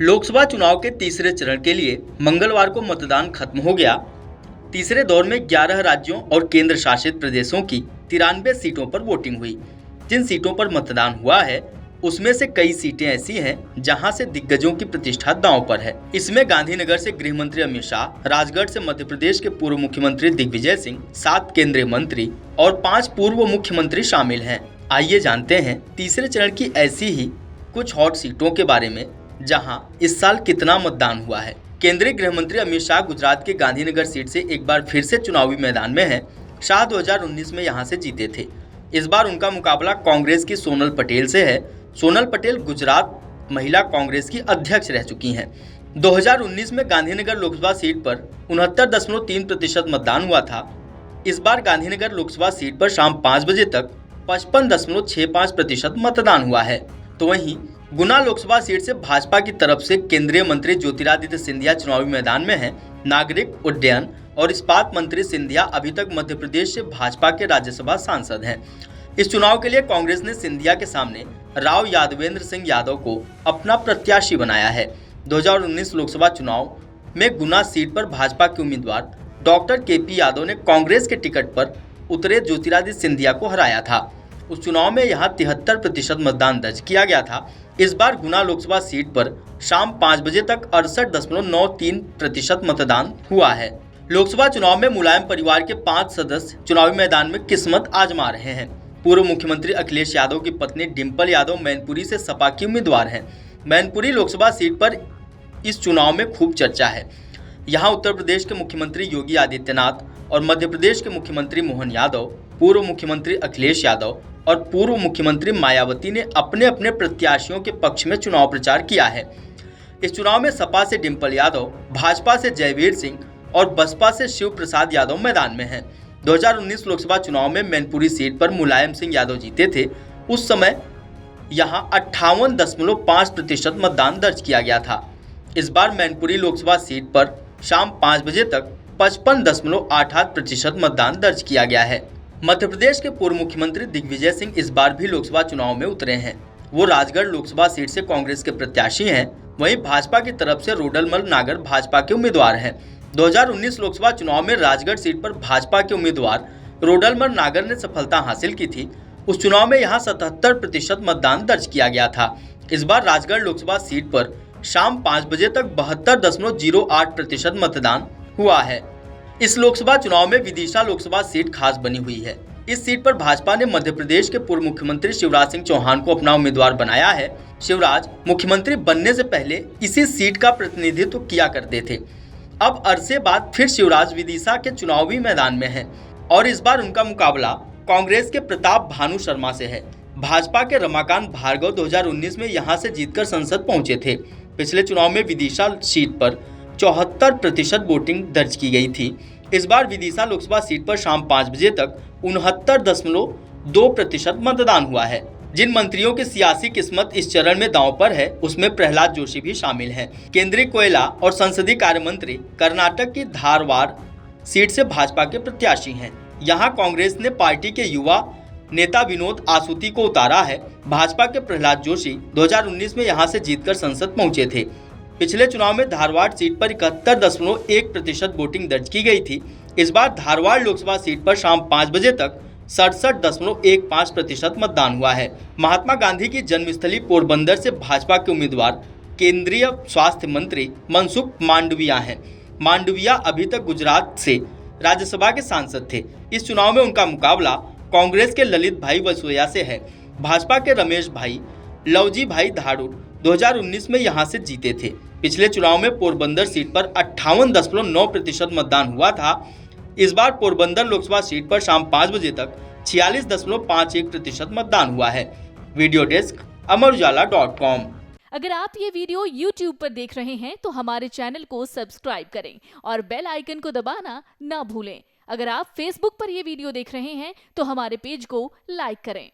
लोकसभा चुनाव के तीसरे चरण के लिए मंगलवार को मतदान खत्म हो गया। तीसरे दौर में 11 राज्यों और केंद्र शासित प्रदेशों की 93 सीटों पर वोटिंग हुई। जिन सीटों पर मतदान हुआ है उसमें से कई सीटें ऐसी हैं जहां से दिग्गजों की प्रतिष्ठा दांव पर है। इसमें गांधीनगर से गृह मंत्री अमित शाह, राजगढ़ से मध्य प्रदेश के पूर्व मुख्यमंत्री दिग्विजय सिंह, 7 केंद्रीय मंत्री और 5 पूर्व मुख्यमंत्री शामिल हैं। आइए जानते हैं तीसरे चरण की ऐसी ही कुछ हॉट सीटों के बारे में जहां इस साल कितना मतदान हुआ है। केंद्रीय गृह मंत्री अमित शाह गुजरात के गांधीनगर सीट से एक बार फिर से चुनावी मैदान में हैं। शाह 2019 में यहां से जीते थे। इस बार उनका मुकाबला कांग्रेस की सोनल पटेल से है। सोनल पटेल गुजरात महिला कांग्रेस की अध्यक्ष रह चुकी हैं। 2019 में गांधीनगर लोकसभा सीट पर 69.3% मतदान हुआ था। इस बार गांधीनगर लोकसभा सीट पर शाम 5 बजे तक 55.65% मतदान हुआ है। तो वहीं गुना लोकसभा सीट से भाजपा की तरफ से केंद्रीय मंत्री ज्योतिरादित्य सिंधिया चुनावी मैदान में हैं। नागरिक उड्डयन और इस्पात मंत्री सिंधिया अभी तक मध्य प्रदेश से भाजपा के राज्यसभा सांसद हैं। इस चुनाव के लिए कांग्रेस ने सिंधिया के सामने राव यादवेंद्र सिंह यादव को अपना प्रत्याशी बनाया है। 2019 लोकसभा चुनाव में गुना सीट पर भाजपा के उम्मीदवार डॉक्टर केपी यादव ने कांग्रेस के टिकट पर उतरे ज्योतिरादित्य सिंधिया को हराया था। उस चुनाव में यहां 73% मतदान दर्ज किया गया था। इस बार गुना लोकसभा सीट पर शाम 5 बजे तक 68.93% मतदान हुआ है। लोकसभा चुनाव में मुलायम परिवार के 5 सदस्य चुनावी मैदान में किस्मत आजमा रहे हैं। पूर्व मुख्यमंत्री अखिलेश यादव की पत्नी डिंपल यादव मैनपुरी से सपा की उम्मीदवार हैं। मैनपुरी लोकसभा सीट पर इस चुनाव में खूब चर्चा है। यहाँ उत्तर प्रदेश के मुख्यमंत्री योगी आदित्यनाथ और मध्य प्रदेश के मुख्यमंत्री मोहन यादव, पूर्व मुख्यमंत्री अखिलेश यादव और पूर्व मुख्यमंत्री मायावती ने अपने अपने प्रत्याशियों के पक्ष में चुनाव प्रचार किया है। इस चुनाव में सपा से डिंपल यादव, भाजपा से जयवीर सिंह और बसपा से शिव प्रसाद यादव मैदान में हैं। 2019 लोकसभा चुनाव में मैनपुरी सीट पर मुलायम सिंह यादव जीते थे। उस समय यहां 58.5% मतदान दर्ज किया गया था। इस बार मैनपुरी लोकसभा सीट पर शाम 5 बजे तक 55.88% मतदान दर्ज किया गया है। मध्य प्रदेश के पूर्व मुख्यमंत्री दिग्विजय सिंह इस बार भी लोकसभा चुनाव में उतरे हैं। वो राजगढ़ लोकसभा सीट से कांग्रेस के प्रत्याशी हैं। वहीं भाजपा की तरफ से रोडलमल नागर भाजपा के उम्मीदवार हैं। 2019 लोकसभा चुनाव में राजगढ़ सीट पर भाजपा के उम्मीदवार रोडलमल नागर ने सफलता हासिल की थी। उस चुनाव में यहां 77% मतदान दर्ज किया गया था। इस बार राजगढ़ लोकसभा सीट पर शाम 5 बजे तक 72.08% मतदान हुआ है। इस लोकसभा चुनाव में विदिशा लोकसभा सीट खास बनी हुई है। इस सीट पर भाजपा ने मध्य प्रदेश के पूर्व मुख्यमंत्री शिवराज सिंह चौहान को अपना उम्मीदवार बनाया है। शिवराज मुख्यमंत्री बनने से पहले इसी सीट का प्रतिनिधित्व किया करते थे। अब अरसे बाद फिर शिवराज विदिशा के चुनावी मैदान में हैं और इस बार उनका मुकाबला कांग्रेस के प्रताप भानु शर्मा से है। भाजपा के रमाकांत भार्गव 2019 में यहां से जीतकर संसद पहुंचे थे। पिछले चुनाव में विदिशा सीट पर 74% वोटिंग दर्ज की गई थी। इस बार विदिशा लोकसभा सीट पर शाम 5 बजे तक 69.2% मतदान हुआ है। जिन मंत्रियों की सियासी किस्मत इस चरण में दांव पर है उसमें प्रहलाद जोशी भी शामिल हैं। केंद्रीय कोयला और संसदीय कार्य मंत्री कर्नाटक की धारवाड़ सीट से भाजपा के प्रत्याशी हैं। यहां कांग्रेस ने पार्टी के युवा नेता विनोद आसूती को उतारा है। भाजपा के प्रहलाद जोशी 2019 में यहां से जीतकर संसद पहुंचे थे। पिछले चुनाव में धारवाड़ सीट पर 71.1% वोटिंग दर्ज की गई थी। इस बार धारवाड़ लोकसभा सीट पर शाम 5 बजे तक 67.15% मतदान हुआ है। महात्मा गांधी की जन्मस्थली पोरबंदर से भाजपा के उम्मीदवार केंद्रीय स्वास्थ्य मंत्री मनसुख मांडविया हैं। मांडविया अभी तक गुजरात से राज्यसभा के सांसद थे। इस चुनाव में उनका मुकाबला कांग्रेस के ललित भाई वसोया से है। भाजपा के रमेश भाई लवजी भाई धाड़ुर 2019 में यहां से जीते थे। पिछले चुनाव में पोरबंदर सीट पर 58.9% मतदान हुआ था। इस बार पोरबंदर लोकसभा सीट पर शाम 5 बजे तक 46.51% मतदान हुआ है। Video desk amarujala.com। अगर आप ये वीडियो YouTube पर देख रहे हैं तो हमारे चैनल को सब्सक्राइब करें और बेल आइकन को दबाना ना भूलें। अगर आप Facebook पर ये वीडियो देख रहे हैं तो हमारे पेज को लाइक करें।